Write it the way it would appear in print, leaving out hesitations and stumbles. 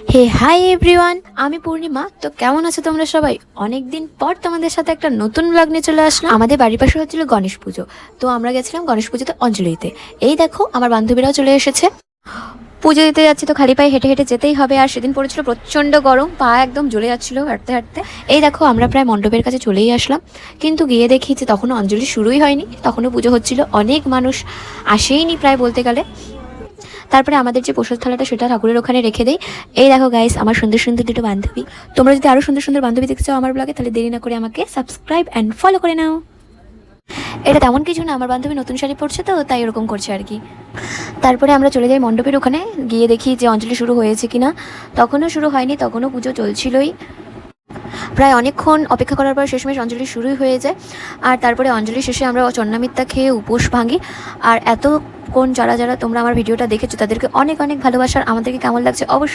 হে hi everyone, আমি পূর্ণিমা। তো কেমন আছো তোমরা সবাই? অনেকদিন পর তোমাদের সাথে একটা নতুন ব্লগ নিয়ে চলে আসলাম। আমাদের বাড়ির পাশে হচ্ছিল গণেশ পুজো, তো আমরা গেছিলাম গণেশ পুজোতে অঞ্জলি দিতে। এই দেখো আমার বান্ধবীরাও চলে এসেছে। পুজো দিতে যাচ্ছি তো খালি পায়ে হেঁটে হেঁটে যেতেই হবে। আর সেদিন পড়েছিল প্রচণ্ড গরম, পা একদম জ্বলে যাচ্ছিল হাঁটতে হাঁটতে। এই দেখো আমরা প্রায় মণ্ডপের কাছে চলেই আসলাম, কিন্তু গিয়ে দেখি যে তখনও অঞ্জলি শুরুই হয়নি, তখনও পুজো হচ্ছিল। অনেক মানুষ আসেইনি প্রায় বলতে গেলে। তারপরে আমাদের যে প্রসাদ থালাটা সেটা ঠাকুরের ওখানে রেখে দেই। এই দেখো গাইস, আমার সুন্দর সুন্দর দুটো বান্ধবী। তোমরা যদি আরো সুন্দর সুন্দর বান্ধবী দেখতে চাও আমার ব্লগে, তাহলে দেরি না করে আমাকে সাবস্ক্রাইব অ্যান্ড ফলো করে নাও। এটা তেমন কিছু না, আমার বান্ধবী নতুন শাড়ি পরছে তো তাই এরকম করছে আর কি। তারপরে আমরা চলে যাই মণ্ডপের ওখানে, গিয়ে দেখি যে অঞ্জলি শুরু হয়েছে কিনা। তখনও শুরু হয়নি, তখনও পুজো চলছিলই। প্রায় অনেকক্ষণ অপেক্ষা করার পর শেষমেশ অঞ্জলি শুরুই হয়ে যায়। আর তারপরে অঞ্জলি শেষে আমরা চন্নামিত্তা খেয়ে উপোস ভাঙি। আর এতক্ষণ যারা যারা তোমরা আমার ভিডিওটা দেখেছো তাদেরকে অনেক অনেক ভালোবাসার। আমাদেরকে কেমন লাগছে অবশ্যই